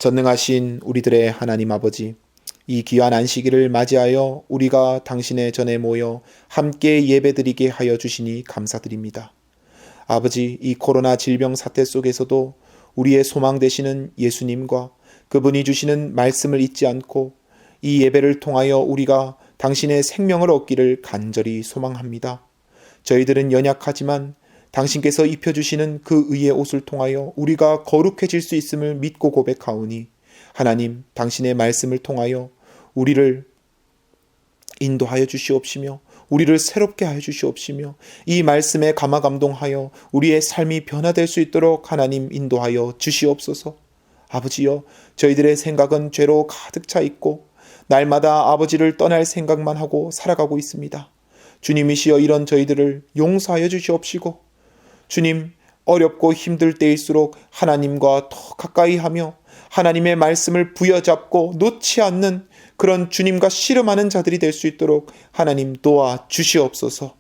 전능하신 우리들의 하나님 아버지, 이 귀한 안식일을 맞이하여 우리가 당신의 전에 모여 함께 예배드리게 하여 주시니 감사드립니다. 아버지, 이 코로나 질병 사태 속에서도 우리의 소망 되시는 예수님과 그분이 주시는 말씀을 잊지 않고 이 예배를 통하여 우리가 당신의 생명을 얻기를 간절히 소망합니다. 저희들은 연약하지만 당신께서 입혀주시는 그 의의 옷을 통하여 우리가 거룩해질 수 있음을 믿고 고백하오니 하나님, 당신의 말씀을 통하여 우리를 인도하여 주시옵시며 우리를 새롭게 하여 주시옵시며 이 말씀에 감화감동하여 우리의 삶이 변화될 수 있도록 하나님 인도하여 주시옵소서. 아버지여, 저희들의 생각은 죄로 가득 차 있고 날마다 아버지를 떠날 생각만 하고 살아가고 있습니다. 주님이시여, 이런 저희들을 용서하여 주시옵시고 주님, 어렵고 힘들 때일수록 하나님과 더 가까이 하며 하나님의 말씀을 부여잡고 놓지 않는 그런 주님과 씨름하는 자들이 될 수 있도록 하나님 도와 주시옵소서.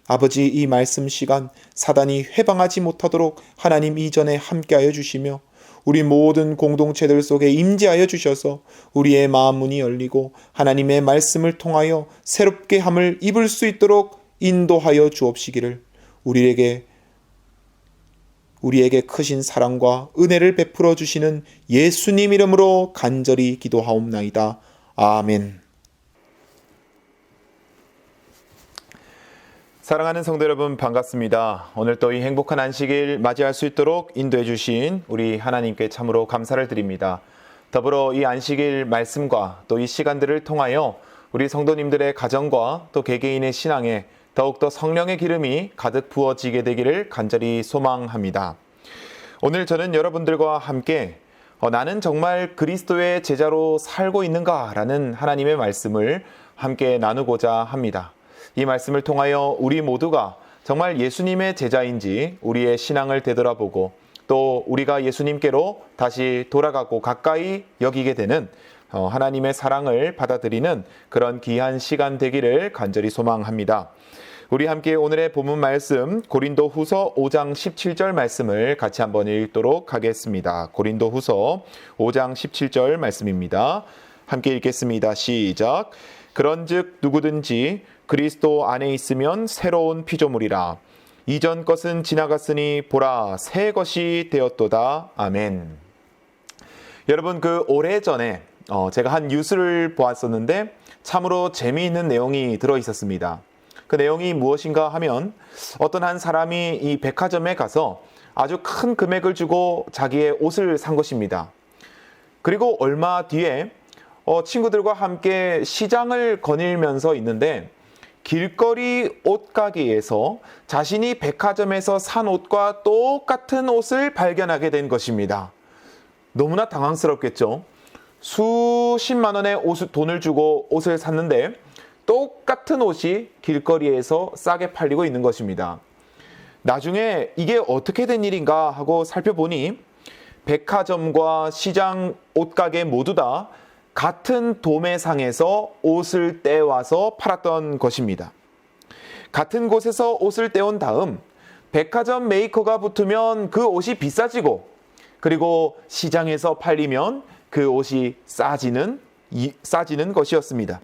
아버지, 이 말씀 시간 사단이 회방하지 못하도록 하나님 이전에 함께하여 주시며 우리 모든 공동체들 속에 임재하여 주셔서 우리의 마음 문이 열리고 하나님의 말씀을 통하여 새롭게 함을 입을 수 있도록 인도하여 주옵시기를 우리에게 크신 사랑과 은혜를 베풀어 주시는 예수님 이름으로 간절히 기도하옵나이다. 아멘. 사랑하는 성도 여러분, 반갑습니다. 오늘 또 이 행복한 안식일 맞이할 수 있도록 인도해 주신 우리 하나님께 참으로 감사를 드립니다. 더불어 이 안식일 말씀과 또 이 시간들을 통하여 우리 성도님들의 가정과 또 개개인의 신앙에 더욱더 성령의 기름이 가득 부어지게 되기를 간절히 소망합니다. 오늘 저는 여러분들과 함께 나는 정말 그리스도의 제자로 살고 있는가? 라는 하나님의 말씀을 함께 나누고자 합니다. 이 말씀을 통하여 우리 모두가 정말 예수님의 제자인지 우리의 신앙을 되돌아보고 또 우리가 예수님께로 다시 돌아가고 가까이 여기게 되는 하나님의 사랑을 받아들이는 그런 귀한 시간 되기를 간절히 소망합니다. 우리 함께 오늘의 본문 말씀 고린도후서 5장 17절 말씀을 같이 한번 읽도록 하겠습니다. 고린도후서 5장 17절 말씀입니다. 함께 읽겠습니다. 시작. 그런즉 누구든지 그리스도 안에 있으면 새로운 피조물이라. 이전 것은 지나갔으니 보라 새 것이 되었도다. 아멘. 여러분, 그 오래전에 제가 한 뉴스를 보았었는데 참으로 재미있는 내용이 들어있었습니다. 그 내용이 무엇인가 하면 어떤 한 사람이 이 백화점에 가서 아주 큰 금액을 주고 자기의 옷을 산 것입니다. 그리고 얼마 뒤에 친구들과 함께 시장을 거닐면서 있는데 길거리 옷가게에서 자신이 백화점에서 산 옷과 똑같은 옷을 발견하게 된 것입니다. 너무나 당황스럽겠죠. 수십만 원의 돈을 주고 옷을 샀는데 똑같은 옷이 길거리에서 싸게 팔리고 있는 것입니다. 나중에 이게 어떻게 된 일인가 하고 살펴보니 백화점과 시장 옷가게 모두 다 같은 도매상에서 옷을 떼와서 팔았던 것입니다. 같은 곳에서 옷을 떼온 다음 백화점 메이커가 붙으면 그 옷이 비싸지고 그리고 시장에서 팔리면 그 옷이 싸지는 것이었습니다.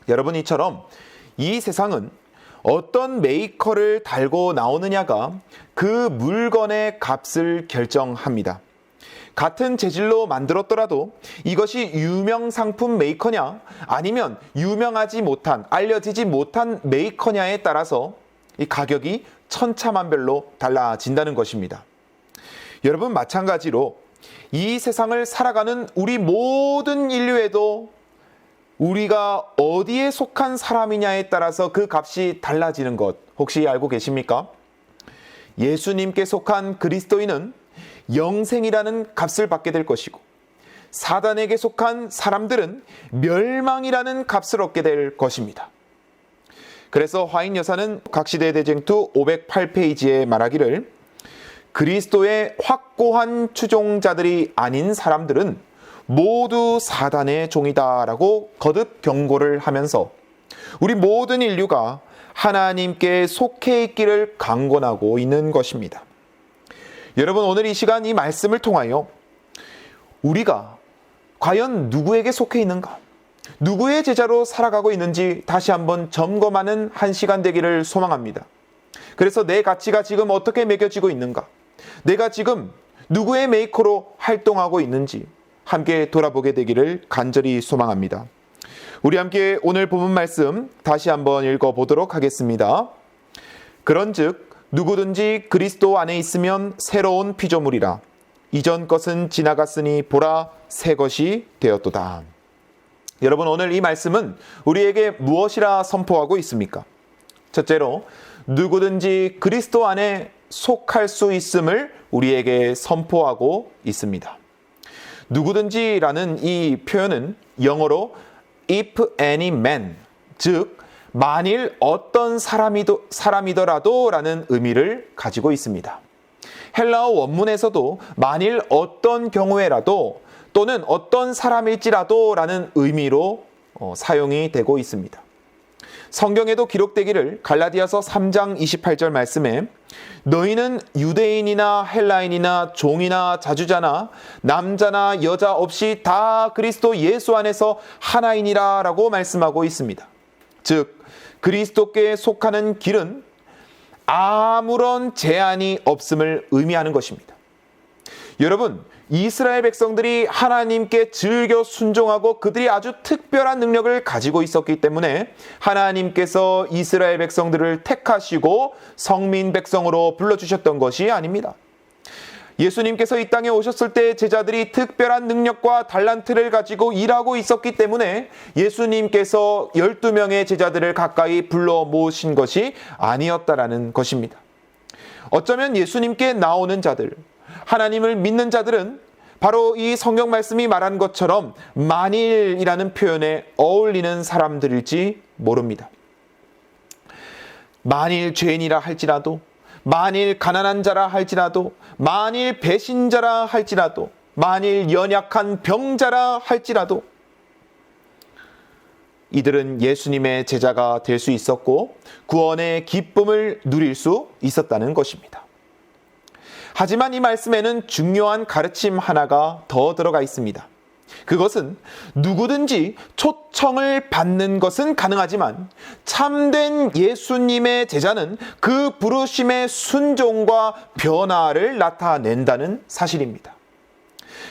여러분, 이처럼 이 세상은 어떤 메이커를 달고 나오느냐가 그 물건의 값을 결정합니다. 같은 재질로 만들었더라도 이것이 유명 상품 메이커냐 아니면 유명하지 못한, 알려지지 못한 메이커냐에 따라서 이 가격이 천차만별로 달라진다는 것입니다. 여러분, 마찬가지로 이 세상을 살아가는 우리 모든 인류에도 우리가 어디에 속한 사람이냐에 따라서 그 값이 달라지는 것 혹시 알고 계십니까? 예수님께 속한 그리스도인은 영생이라는 값을 받게 될 것이고 사단에게 속한 사람들은 멸망이라는 값을 얻게 될 것입니다. 그래서 화인 여사는 각시대 대쟁투 508페이지에 말하기를 그리스도의 확고한 추종자들이 아닌 사람들은 모두 사단의 종이다라고 거듭 경고를 하면서 우리 모든 인류가 하나님께 속해 있기를 강권하고 있는 것입니다. 여러분, 오늘 이 시간 이 말씀을 통하여 우리가 과연 누구에게 속해 있는가? 누구의 제자로 살아가고 있는지 다시 한번 점검하는 한 시간 되기를 소망합니다. 그래서 내 가치가 지금 어떻게 매겨지고 있는가? 내가 지금 누구의 메이커로 활동하고 있는지 함께 돌아보게 되기를 간절히 소망합니다. 우리 함께 오늘 본문 말씀 다시 한번 읽어보도록 하겠습니다. 그런즉 누구든지 그리스도 안에 있으면 새로운 피조물이라. 이전 것은 지나갔으니 보라 새 것이 되었도다. 여러분, 오늘 이 말씀은 우리에게 무엇이라 선포하고 있습니까? 첫째로 누구든지 그리스도 안에 속할 수 있음을 우리에게 선포하고 있습니다. 누구든지라는 이 표현은 영어로 if any man, 즉 만일 어떤 사람이더라도 라는 의미를 가지고 있습니다. 헬라어 원문에서도 만일 어떤 경우에라도 또는 어떤 사람일지라도 라는 의미로 사용이 되고 있습니다. 성경에도 기록되기를 갈라디아서 3장 28절 말씀에 너희는 유대인이나 헬라인이나 종이나 자주자나 남자나 여자 없이 다 그리스도 예수 안에서 하나이니라 라고 말씀하고 있습니다. 즉 그리스도께 속하는 길은 아무런 제한이 없음을 의미하는 것입니다. 여러분, 이스라엘 백성들이 하나님께 즐겨 순종하고 그들이 아주 특별한 능력을 가지고 있었기 때문에 하나님께서 이스라엘 백성들을 택하시고 성민 백성으로 불러주셨던 것이 아닙니다. 예수님께서 이 땅에 오셨을 때 제자들이 특별한 능력과 달란트를 가지고 일하고 있었기 때문에 예수님께서 12명의 제자들을 가까이 불러 모으신 것이 아니었다라는 것입니다. 어쩌면 예수님께 나오는 자들, 하나님을 믿는 자들은 바로 이 성경 말씀이 말한 것처럼 만일이라는 표현에 어울리는 사람들일지 모릅니다. 만일 죄인이라 할지라도, 만일 가난한 자라 할지라도, 만일 배신자라 할지라도, 만일 연약한 병자라 할지라도 이들은 예수님의 제자가 될 수 있었고 구원의 기쁨을 누릴 수 있었다는 것입니다. 하지만 이 말씀에는 중요한 가르침 하나가 더 들어가 있습니다. 그것은 누구든지 초청을 받는 것은 가능하지만 참된 예수님의 제자는 그 부르심의 순종과 변화를 나타낸다는 사실입니다.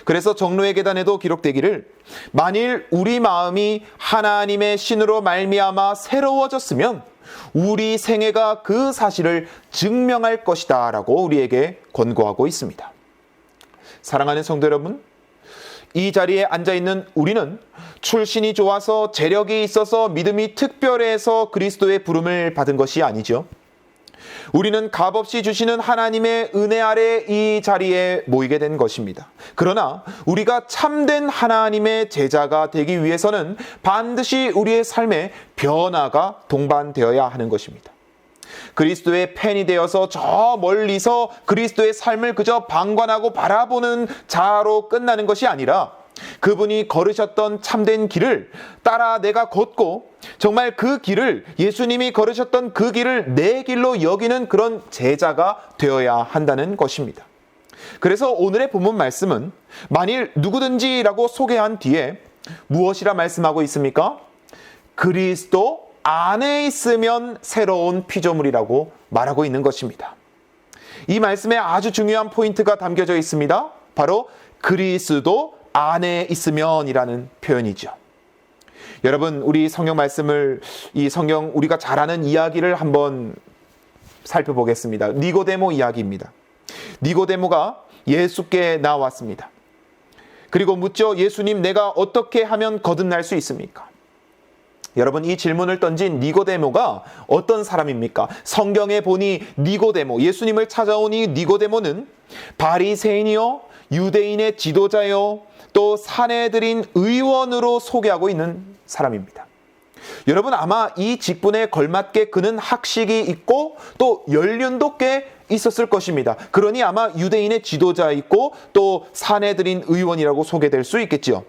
그래서 정로의 계단에도 기록되기를 만일 우리 마음이 하나님의 신으로 말미암아 새로워졌으면 우리 생애가 그 사실을 증명할 것이다 라고 우리에게 권고하고 있습니다. 사랑하는 성도 여러분, 이 자리에 앉아있는 우리는 출신이 좋아서 재력이 있어서 믿음이 특별해서 그리스도의 부름을 받은 것이 아니죠. 우리는 값없이 주시는 하나님의 은혜 아래 이 자리에 모이게 된 것입니다. 그러나 우리가 참된 하나님의 제자가 되기 위해서는 반드시 우리의 삶에 변화가 동반되어야 하는 것입니다. 그리스도의 팬이 되어서 저 멀리서 그리스도의 삶을 그저 방관하고 바라보는 자로 끝나는 것이 아니라 그분이 걸으셨던 참된 길을 따라 내가 걷고 정말 그 길을 예수님이 걸으셨던 그 길을 내 길로 여기는 그런 제자가 되어야 한다는 것입니다. 그래서 오늘의 본문 말씀은 만일 누구든지라고 소개한 뒤에 무엇이라 말씀하고 있습니까? 그리스도 안에 있으면 새로운 피조물이라고 말하고 있는 것입니다. 이 말씀에 아주 중요한 포인트가 담겨져 있습니다. 바로 그리스도 안에 있으면이라는 표현이죠. 여러분, 우리 성경 말씀을 이 성경 우리가 잘 아는 이야기를 한번 살펴보겠습니다. 니고데모 이야기입니다. 니고데모가 예수께 나왔습니다. 그리고 묻죠. 예수님, 내가 어떻게 하면 거듭날 수 있습니까? 여러분, 이 질문을 던진 니고데모가 어떤 사람입니까? 성경에 보니 니고데모, 예수님을 찾아온 이 니고데모는 바리새인이요, 유대인의 지도자요, 또 사내들인 의원으로 소개하고 있는 사람입니다. 여러분, 아마 이 직분에 걸맞게 그는 학식이 있고 또 연륜도 꽤 있었을 것입니다. 그러니 아마 유대인의 지도자이고 또 사내들인 의원이라고 소개될 수 있겠지요.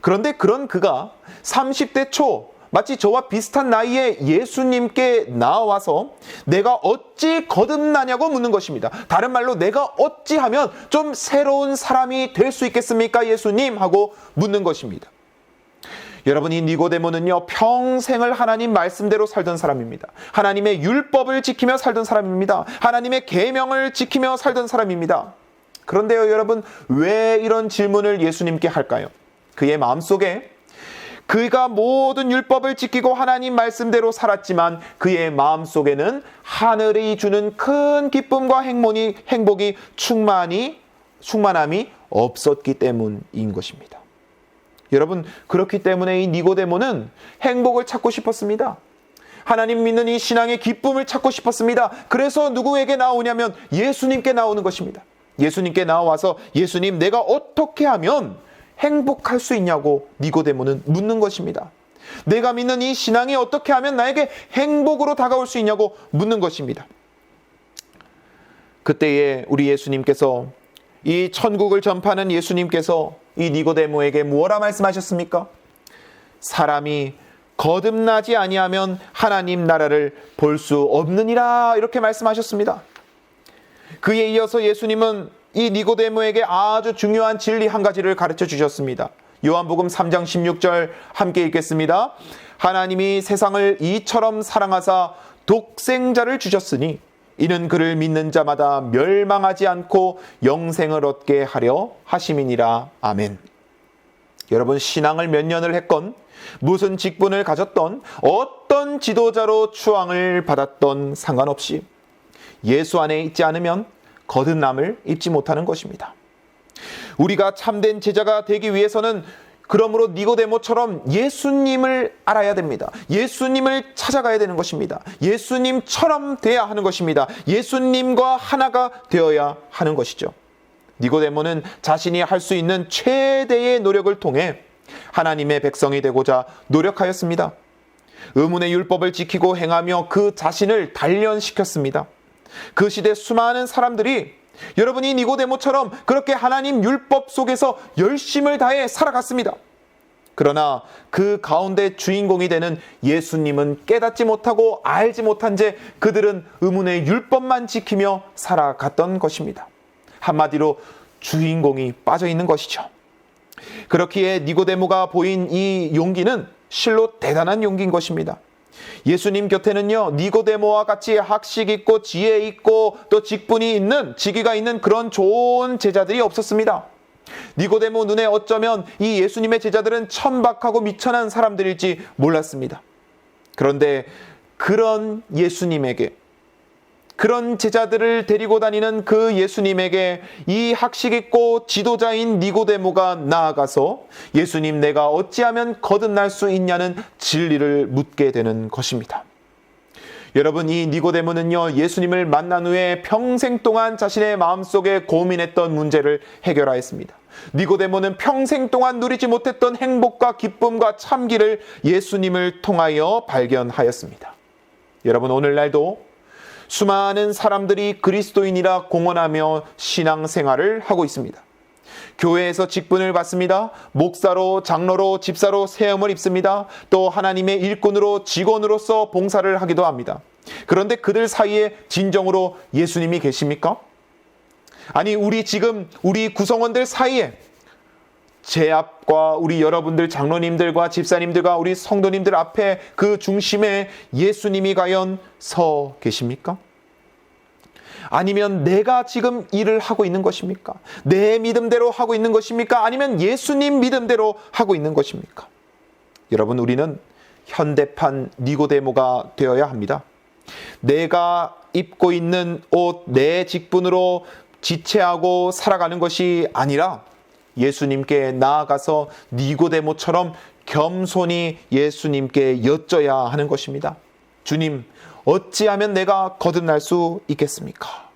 그런데 그런 그가 30대 초 마치 저와 비슷한 나이에 예수님께 나와서 내가 어찌 거듭나냐고 묻는 것입니다. 다른 말로 내가 어찌하면 좀 새로운 사람이 될 수 있겠습니까? 예수님 하고 묻는 것입니다. 여러분, 이 니고데모는요, 평생을 하나님 말씀대로 살던 사람입니다. 하나님의 율법을 지키며 살던 사람입니다. 하나님의 계명을 지키며 살던 사람입니다. 그런데요, 여러분, 왜 이런 질문을 예수님께 할까요? 그의 마음속에 그가 모든 율법을 지키고 하나님 말씀대로 살았지만 그의 마음속에는 하늘이 주는 큰 기쁨과 행복이 충만함이 없었기 때문인 것입니다. 여러분, 그렇기 때문에 이 니고데모는 행복을 찾고 싶었습니다. 하나님 믿는 이 신앙의 기쁨을 찾고 싶었습니다. 그래서 누구에게 나오냐면 예수님께 나오는 것입니다. 예수님께 나와서 예수님, 내가 어떻게 하면 행복할 수 있냐고 니고데모는 묻는 것입니다. 내가 믿는 이 신앙이 어떻게 하면 나에게 행복으로 다가올 수 있냐고 묻는 것입니다. 그때에 우리 예수님께서, 이 천국을 전파하는 예수님께서 이 니고데모에게 무엇라 말씀하셨습니까? 사람이 거듭나지 아니하면 하나님 나라를 볼 수 없느니라, 이렇게 말씀하셨습니다. 그에 이어서 예수님은 이 니고데모에게 아주 중요한 진리 한 가지를 가르쳐 주셨습니다. 요한복음 3장 16절 함께 읽겠습니다. 하나님이 세상을 이처럼 사랑하사 독생자를 주셨으니 이는 그를 믿는 자마다 멸망하지 않고 영생을 얻게 하려 하심이니라. 아멘. 여러분, 신앙을 몇 년을 했건, 무슨 직분을 가졌던, 어떤 지도자로 추앙을 받았던 상관없이 예수 안에 있지 않으면 거듭남을 입지 못하는 것입니다. 우리가 참된 제자가 되기 위해서는 그러므로 니고데모처럼 예수님을 알아야 됩니다. 예수님을 찾아가야 되는 것입니다. 예수님처럼 돼야 하는 것입니다. 예수님과 하나가 되어야 하는 것이죠. 니고데모는 자신이 할 수 있는 최대의 노력을 통해 하나님의 백성이 되고자 노력하였습니다. 의문의 율법을 지키고 행하며 그 자신을 단련시켰습니다. 그 시대 수많은 사람들이 여러분이 니고데모처럼 그렇게 하나님 율법 속에서 열심을 다해 살아갔습니다. 그러나 그 가운데 주인공이 되는 예수님은 깨닫지 못하고 알지 못한 채 그들은 의문의 율법만 지키며 살아갔던 것입니다. 한마디로 주인공이 빠져 있는 것이죠. 그렇기에 니고데모가 보인 이 용기는 실로 대단한 용기인 것입니다. 예수님 곁에는요, 니고데모와 같이 학식 있고 지혜 있고 또 직위가 있는 그런 좋은 제자들이 없었습니다. 니고데모 눈에 어쩌면 이 예수님의 제자들은 천박하고 미천한 사람들일지 몰랐습니다. 그런데 그런 예수님에게, 그런 제자들을 데리고 다니는 그 예수님에게 이 학식 있고 지도자인 니고데모가 나아가서 예수님, 내가 어찌하면 거듭날 수 있냐는 진리를 묻게 되는 것입니다. 여러분, 이 니고데모는요, 예수님을 만난 후에 평생 동안 자신의 마음속에 고민했던 문제를 해결하였습니다. 니고데모는 평생 동안 누리지 못했던 행복과 기쁨과 참기를 예수님을 통하여 발견하였습니다. 여러분, 오늘날도 수많은 사람들이 그리스도인이라 공언하며 신앙생활을 하고 있습니다. 교회에서 직분을 받습니다. 목사로, 장로로, 집사로 세움을 입습니다. 또 하나님의 일꾼으로, 직원으로서 봉사를 하기도 합니다. 그런데 그들 사이에 진정으로 예수님이 계십니까? 아니, 우리 구성원들 사이에 제 앞과 우리 여러분들 장로님들과 집사님들과 우리 성도님들 앞에 그 중심에 예수님이 과연 서 계십니까? 아니면 내가 지금 일을 하고 있는 것입니까? 내 믿음대로 하고 있는 것입니까? 아니면 예수님 믿음대로 하고 있는 것입니까? 여러분, 우리는 현대판 니고데모가 되어야 합니다. 내가 입고 있는 옷, 내 직분으로 지체하고 살아가는 것이 아니라 예수님께 나아가서 니고데모처럼 겸손히 예수님께 여쭤야 하는 것입니다. 주님, 어찌하면 내가 거듭날 수 있겠습니까?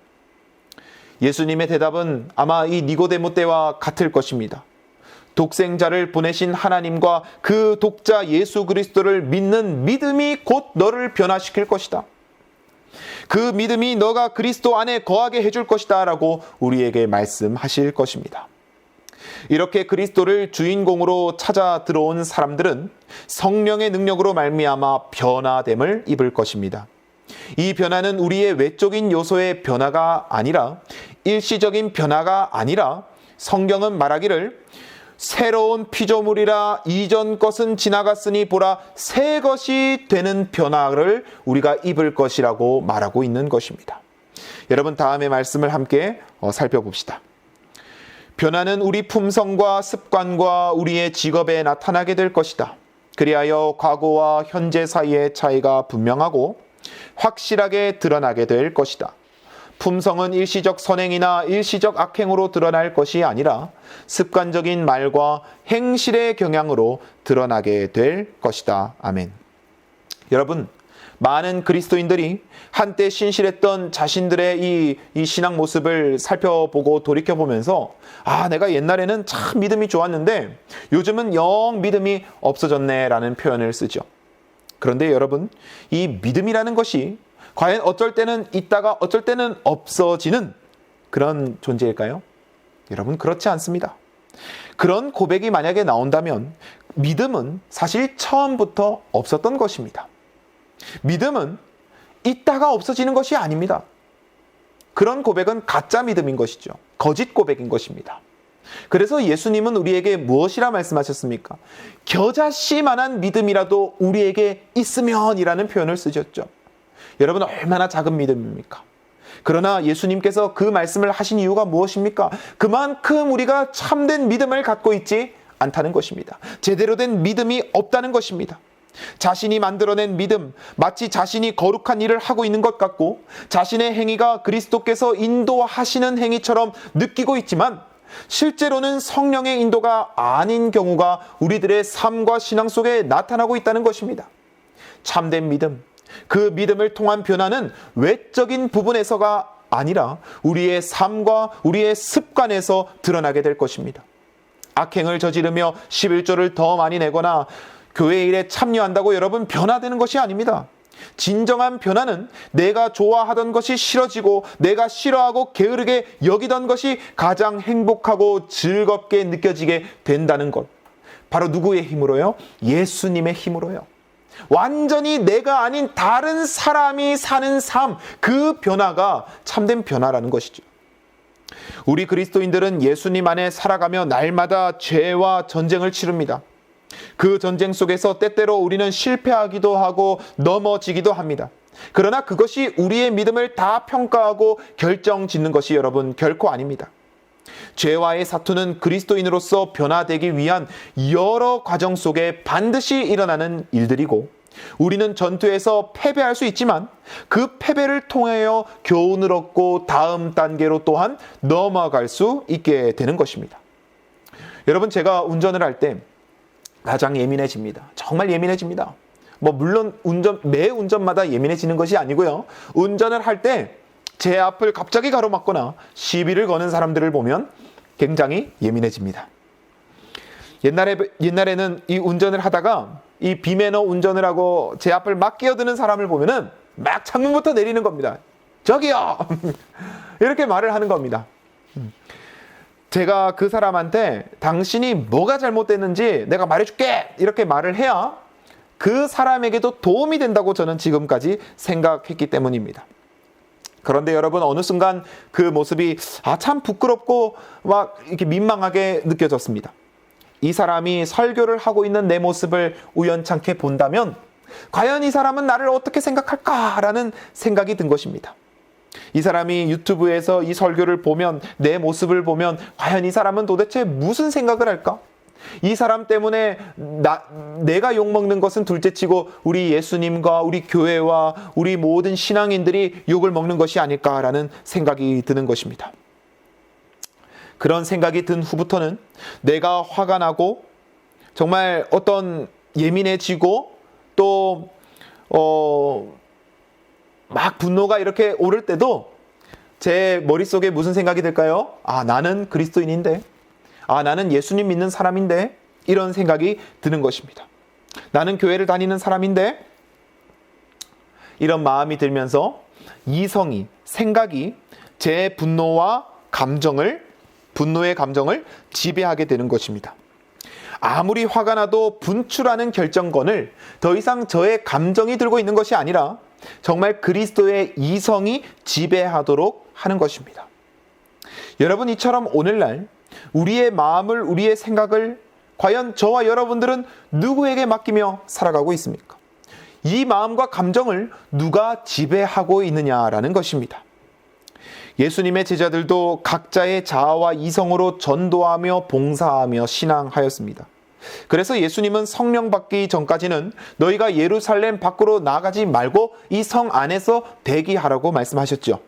예수님의 대답은 아마 이 니고데모 때와 같을 것입니다. 독생자를 보내신 하나님과 그 독자 예수 그리스도를 믿는 믿음이 곧 너를 변화시킬 것이다. 그 믿음이 너가 그리스도 안에 거하게 해줄 것이다 라고 우리에게 말씀하실 것입니다. 이렇게 그리스도를 주인공으로 찾아 들어온 사람들은 성령의 능력으로 말미암아 변화됨을 입을 것입니다. 이 변화는 우리의 외적인 요소의 변화가 아니라 일시적인 변화가 아니라 성경은 말하기를 새로운 피조물이라 이전 것은 지나갔으니 보라 새 것이 되는 변화를 우리가 입을 것이라고 말하고 있는 것입니다. 여러분 다음의 말씀을 함께 살펴봅시다. 변화는 우리 품성과 습관과 우리의 직업에 나타나게 될 것이다. 그리하여 과거와 현재 사이의 차이가 분명하고 확실하게 드러나게 될 것이다. 품성은 일시적 선행이나 일시적 악행으로 드러날 것이 아니라 습관적인 말과 행실의 경향으로 드러나게 될 것이다. 아멘. 여러분, 많은 그리스도인들이 한때 신실했던 자신들의 이 신앙 모습을 살펴보고 돌이켜보면서 내가 옛날에는 참 믿음이 좋았는데 요즘은 영 믿음이 없어졌네 라는 표현을 쓰죠. 그런데 여러분, 이 믿음이라는 것이 과연 어쩔 때는 있다가 어쩔 때는 없어지는 그런 존재일까요? 여러분, 그렇지 않습니다. 그런 고백이 만약에 나온다면 믿음은 사실 처음부터 없었던 것입니다. 믿음은 있다가 없어지는 것이 아닙니다. 그런 고백은 가짜 믿음인 것이죠. 거짓 고백인 것입니다. 그래서 예수님은 우리에게 무엇이라 말씀하셨습니까? 겨자씨만한 믿음이라도 우리에게 있으면이라는 표현을 쓰셨죠. 여러분, 얼마나 작은 믿음입니까? 그러나 예수님께서 그 말씀을 하신 이유가 무엇입니까? 그만큼 우리가 참된 믿음을 갖고 있지 않다는 것입니다. 제대로 된 믿음이 없다는 것입니다. 자신이 만들어낸 믿음, 마치 자신이 거룩한 일을 하고 있는 것 같고 자신의 행위가 그리스도께서 인도하시는 행위처럼 느끼고 있지만 실제로는 성령의 인도가 아닌 경우가 우리들의 삶과 신앙 속에 나타나고 있다는 것입니다. 참된 믿음, 그 믿음을 통한 변화는 외적인 부분에서가 아니라 우리의 삶과 우리의 습관에서 드러나게 될 것입니다. 악행을 저지르며 11조를 더 많이 내거나 교회 일에 참여한다고 여러분 변화되는 것이 아닙니다. 진정한 변화는 내가 좋아하던 것이 싫어지고 내가 싫어하고 게으르게 여기던 것이 가장 행복하고 즐겁게 느껴지게 된다는 것. 바로 누구의 힘으로요? 예수님의 힘으로요. 완전히 내가 아닌 다른 사람이 사는 삶, 그 변화가 참된 변화라는 것이죠. 우리 그리스도인들은 예수님 안에 살아가며 날마다 죄와 전쟁을 치릅니다. 그 전쟁 속에서 때때로 우리는 실패하기도 하고 넘어지기도 합니다. 그러나 그것이 우리의 믿음을 다 평가하고 결정짓는 것이 여러분 결코 아닙니다. 죄와의 사투는 그리스도인으로서 변화되기 위한 여러 과정 속에 반드시 일어나는 일들이고 우리는 전투에서 패배할 수 있지만 그 패배를 통하여 교훈을 얻고 다음 단계로 또한 넘어갈 수 있게 되는 것입니다. 여러분, 제가 운전을 할 때 가장 예민해집니다. 정말 예민해집니다. 물론 매 운전마다 예민해지는 것이 아니고요. 운전을 할 때 제 앞을 갑자기 가로막거나 시비를 거는 사람들을 보면 굉장히 예민해집니다. 옛날에는 이 운전을 하다가 이 비매너 운전을 하고 제 앞을 막 끼어드는 사람을 보면은 막 창문부터 내리는 겁니다. 저기요! 이렇게 말을 하는 겁니다. 제가 그 사람한테 당신이 뭐가 잘못됐는지 내가 말해줄게! 이렇게 말을 해야 그 사람에게도 도움이 된다고 저는 지금까지 생각했기 때문입니다. 그런데 여러분, 어느 순간 그 모습이 참 부끄럽고 막 이렇게 민망하게 느껴졌습니다. 이 사람이 설교를 하고 있는 내 모습을 우연찮게 본다면 과연 이 사람은 나를 어떻게 생각할까라는 생각이 든 것입니다. 이 사람이 유튜브에서 이 설교를 보면, 내 모습을 보면 과연 이 사람은 도대체 무슨 생각을 할까? 이 사람 때문에 내가 욕먹는 것은 둘째치고 우리 예수님과 우리 교회와 우리 모든 신앙인들이 욕을 먹는 것이 아닐까라는 생각이 드는 것입니다. 그런 생각이 든 후부터는 내가 화가 나고 정말 어떤 예민해지고 또 막 분노가 이렇게 오를 때도 제 머릿속에 무슨 생각이 들까요? 나는 그리스도인인데, 나는 예수님 믿는 사람인데, 이런 생각이 드는 것입니다. 나는 교회를 다니는 사람인데, 이런 마음이 들면서 이성이, 생각이 제 분노와 감정을 분노의 감정을 지배하게 되는 것입니다. 아무리 화가 나도 분출하는 결정권을 더 이상 저의 감정이 들고 있는 것이 아니라 정말 그리스도의 이성이 지배하도록 하는 것입니다. 여러분, 이처럼 오늘날 우리의 마음을, 우리의 생각을 과연 저와 여러분들은 누구에게 맡기며 살아가고 있습니까? 이 마음과 감정을 누가 지배하고 있느냐라는 것입니다. 예수님의 제자들도 각자의 자아와 이성으로 전도하며 봉사하며 신앙하였습니다. 그래서 예수님은 성령 받기 전까지는 너희가 예루살렘 밖으로 나가지 말고 이 성 안에서 대기하라고 말씀하셨죠.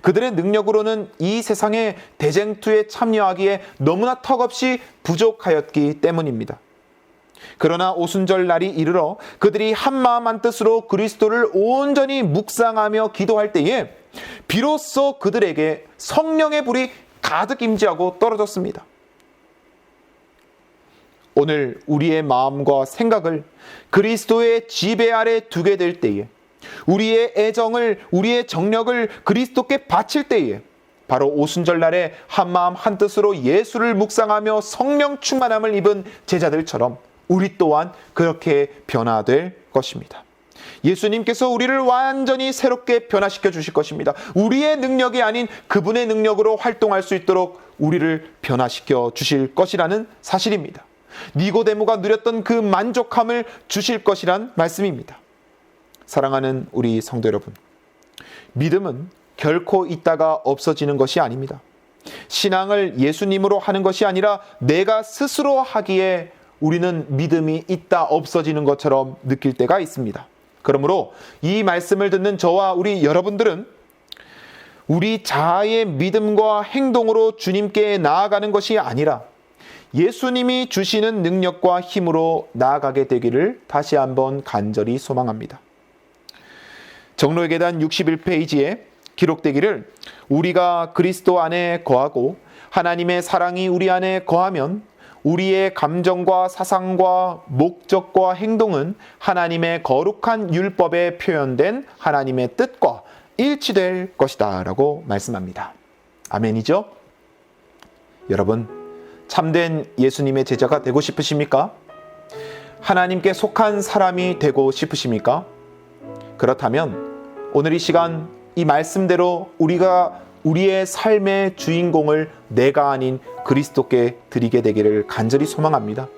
그들의 능력으로는 이 세상의 대쟁투에 참여하기에 너무나 턱없이 부족하였기 때문입니다. 그러나 오순절 날이 이르러 그들이 한마음 한뜻으로 그리스도를 온전히 묵상하며 기도할 때에 비로소 그들에게 성령의 불이 가득 임재하고 떨어졌습니다. 오늘 우리의 마음과 생각을 그리스도의 지배 아래 두게 될 때에, 우리의 애정을, 우리의 정력을 그리스도께 바칠 때에 바로 오순절 날에 한마음 한뜻으로 예수를 묵상하며 성령 충만함을 입은 제자들처럼 우리 또한 그렇게 변화될 것입니다. 예수님께서 우리를 완전히 새롭게 변화시켜 주실 것입니다. 우리의 능력이 아닌 그분의 능력으로 활동할 수 있도록 우리를 변화시켜 주실 것이라는 사실입니다. 니고데모가 누렸던 그 만족함을 주실 것이란 말씀입니다. 사랑하는 우리 성도 여러분, 믿음은 결코 있다가 없어지는 것이 아닙니다. 신앙을 예수님으로 하는 것이 아니라 내가 스스로 하기에 우리는 믿음이 있다 없어지는 것처럼 느낄 때가 있습니다. 그러므로 이 말씀을 듣는 저와 우리 여러분들은 우리 자아의 믿음과 행동으로 주님께 나아가는 것이 아니라 예수님이 주시는 능력과 힘으로 나아가게 되기를 다시 한번 간절히 소망합니다. 정로의 계단 61페이지에 기록되기를 우리가 그리스도 안에 거하고 하나님의 사랑이 우리 안에 거하면 우리의 감정과 사상과 목적과 행동은 하나님의 거룩한 율법에 표현된 하나님의 뜻과 일치될 것이다 라고 말씀합니다. 아멘이죠? 여러분, 참된 예수님의 제자가 되고 싶으십니까? 하나님께 속한 사람이 되고 싶으십니까? 그렇다면 오늘 이 시간 이 말씀대로 우리가 우리의 삶의 주인공을 내가 아닌 그리스도께 드리게 되기를 간절히 소망합니다.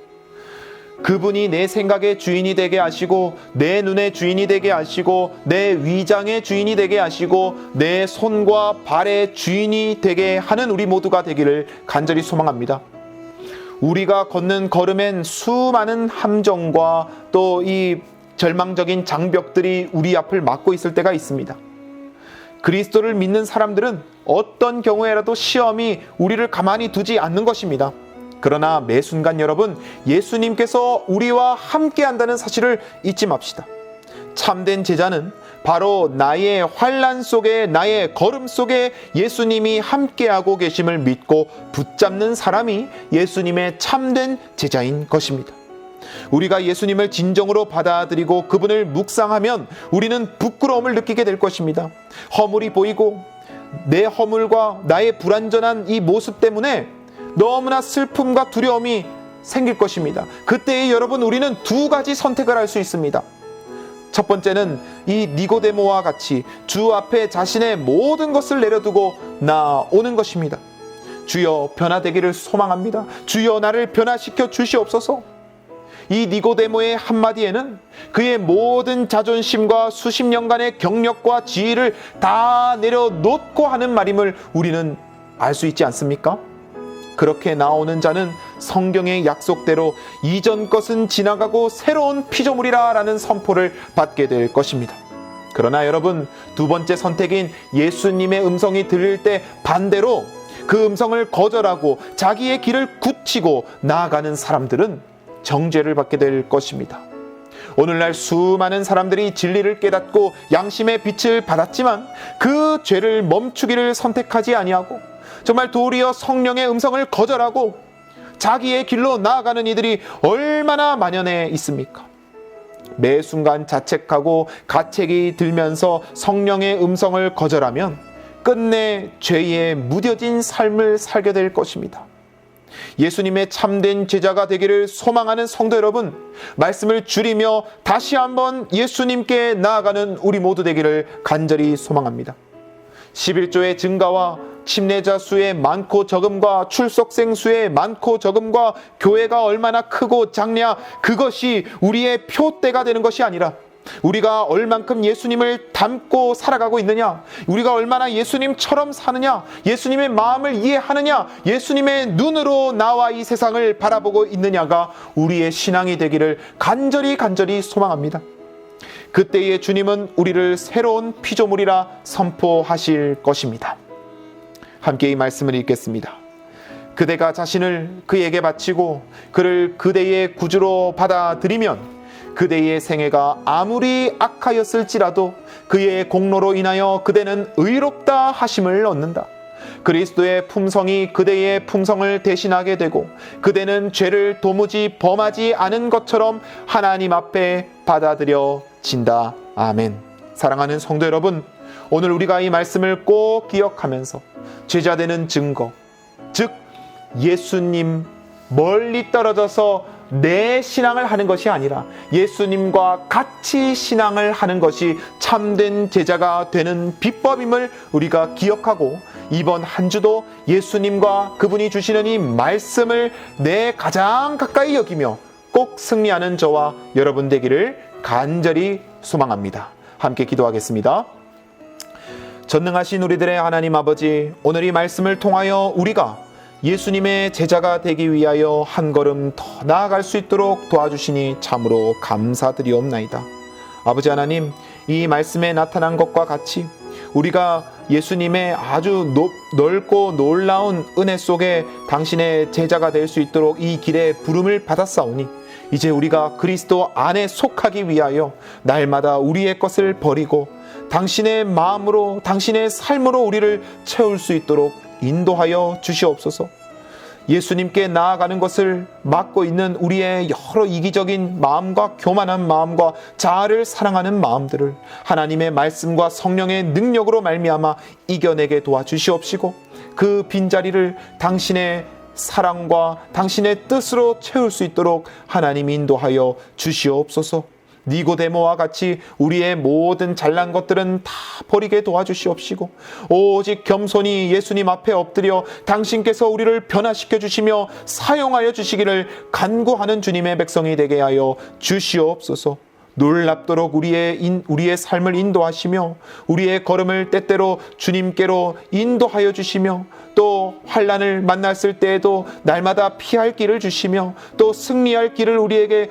그분이 내 생각의 주인이 되게 하시고 내 눈의 주인이 되게 하시고 내 위장의 주인이 되게 하시고 내 손과 발의 주인이 되게 하는 우리 모두가 되기를 간절히 소망합니다. 우리가 걷는 걸음엔 수많은 함정과 또 이 절망적인 장벽들이 우리 앞을 막고 있을 때가 있습니다. 그리스도를 믿는 사람들은 어떤 경우에라도 시험이 우리를 가만히 두지 않는 것입니다. 그러나 매 순간 여러분, 예수님께서 우리와 함께 한다는 사실을 잊지 맙시다. 참된 제자는 바로 나의 환난 속에, 나의 걸음 속에 예수님이 함께하고 계심을 믿고 붙잡는 사람이 예수님의 참된 제자인 것입니다. 우리가 예수님을 진정으로 받아들이고 그분을 묵상하면 우리는 부끄러움을 느끼게 될 것입니다. 허물이 보이고 내 허물과 나의 불완전한 이 모습 때문에 너무나 슬픔과 두려움이 생길 것입니다. 그때에 여러분, 우리는 두 가지 선택을 할 수 있습니다. 첫 번째는 이 니고데모와 같이 주 앞에 자신의 모든 것을 내려두고 나오는 것입니다. 주여, 변화되기를 소망합니다. 주여, 나를 변화시켜 주시옵소서. 이 니고데모의 한마디에는 그의 모든 자존심과 수십 년간의 경력과 지위를 다 내려놓고 하는 말임을 우리는 알 수 있지 않습니까? 그렇게 나오는 자는 성경의 약속대로 이전 것은 지나가고 새로운 피조물이라 라는 선포를 받게 될 것입니다. 그러나 여러분, 두 번째 선택인 예수님의 음성이 들릴 때 반대로 그 음성을 거절하고 자기의 길을 굳히고 나아가는 사람들은 정죄를 받게 될 것입니다. 오늘날 수많은 사람들이 진리를 깨닫고 양심의 빛을 받았지만 그 죄를 멈추기를 선택하지 아니하고 정말 도리어 성령의 음성을 거절하고 자기의 길로 나아가는 이들이 얼마나 만연해 있습니까? 매 순간 자책하고 가책이 들면서 성령의 음성을 거절하면 끝내 죄에 무뎌진 삶을 살게 될 것입니다. 예수님의 참된 제자가 되기를 소망하는 성도 여러분, 말씀을 줄이며 다시 한번 예수님께 나아가는 우리 모두 되기를 간절히 소망합니다. 11조의 증가와 침례자 수의 많고 적음과 출석생 수의 많고 적음과 교회가 얼마나 크고 작냐, 그것이 우리의 표대가 되는 것이 아니라 우리가 얼만큼 예수님을 닮고 살아가고 있느냐, 우리가 얼마나 예수님처럼 사느냐, 예수님의 마음을 이해하느냐, 예수님의 눈으로 나와 이 세상을 바라보고 있느냐가 우리의 신앙이 되기를 간절히 소망합니다. 그때에 주님은 우리를 새로운 피조물이라 선포하실 것입니다. 함께 이 말씀을 읽겠습니다. 그대가 자신을 그에게 바치고 그를 그대의 구주로 받아들이면 그대의 생애가 아무리 악하였을지라도 그의 공로로 인하여 그대는 의롭다 하심을 얻는다. 그리스도의 품성이 그대의 품성을 대신하게 되고 그대는 죄를 도무지 범하지 않은 것처럼 하나님 앞에 받아들여진다. 아멘. 사랑하는 성도 여러분, 오늘 우리가 이 말씀을 꼭 기억하면서 제자되는 증거, 즉 예수님 멀리 떨어져서 내 신앙을 하는 것이 아니라 예수님과 같이 신앙을 하는 것이 참된 제자가 되는 비법임을 우리가 기억하고, 이번 한 주도 예수님과 그분이 주시는 이 말씀을 내 가장 가까이 여기며 꼭 승리하는 저와 여러분 되기를 간절히 소망합니다. 함께 기도하겠습니다. 전능하신 우리들의 하나님 아버지, 오늘 이 말씀을 통하여 우리가 예수님의 제자가 되기 위하여 한 걸음 더 나아갈 수 있도록 도와주시니 참으로 감사드리옵나이다. 아버지 하나님, 이 말씀에 나타난 것과 같이 우리가 예수님의 아주 넓고 놀라운 은혜 속에 당신의 제자가 될 수 있도록 이 길에 부름을 받았사오니 이제 우리가 그리스도 안에 속하기 위하여 날마다 우리의 것을 버리고 당신의 마음으로, 당신의 삶으로 우리를 채울 수 있도록 인도하여 주시옵소서. 예수님께 나아가는 것을 막고 있는 우리의 여러 이기적인 마음과 교만한 마음과 자아를 사랑하는 마음들을 하나님의 말씀과 성령의 능력으로 말미암아 이겨내게 도와주시옵시고, 그 빈자리를 당신의 사랑과 당신의 뜻으로 채울 수 있도록 하나님 인도하여 주시옵소서. 니고데모와 같이 우리의 모든 잘난 것들은 다 버리게 도와주시옵시고, 오직 겸손히 예수님 앞에 엎드려 당신께서 우리를 변화시켜 주시며 사용하여 주시기를 간구하는 주님의 백성이 되게 하여 주시옵소서. 놀랍도록 우리의 삶을 인도하시며 우리의 걸음을 때때로 주님께로 인도하여 주시며, 또 환난을 만났을 때에도 날마다 피할 길을 주시며 또 승리할 길을 우리에게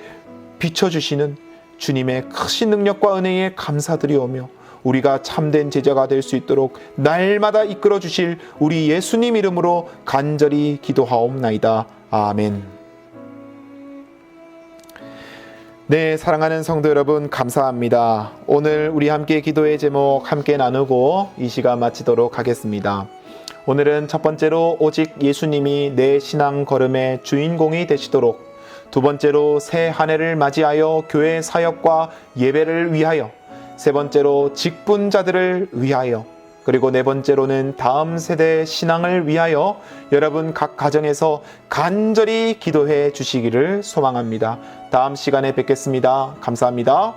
비춰주시는 주님의 크신 능력과 은혜에 감사드리오며, 우리가 참된 제자가 될 수 있도록 날마다 이끌어 주실 우리 예수님 이름으로 간절히 기도하옵나이다. 아멘. 네, 사랑하는 성도 여러분, 감사합니다. 오늘 우리 함께 기도의 제목 함께 나누고 이 시간 마치도록 하겠습니다. 오늘은 첫 번째로 오직 예수님이 내 신앙 걸음의 주인공이 되시도록, 두 번째로 새 한 해를 맞이하여 교회 사역과 예배를 위하여, 세 번째로 직분자들을 위하여, 그리고 네 번째로는 다음 세대 신앙을 위하여 여러분 각 가정에서 간절히 기도해 주시기를 소망합니다. 다음 시간에 뵙겠습니다. 감사합니다.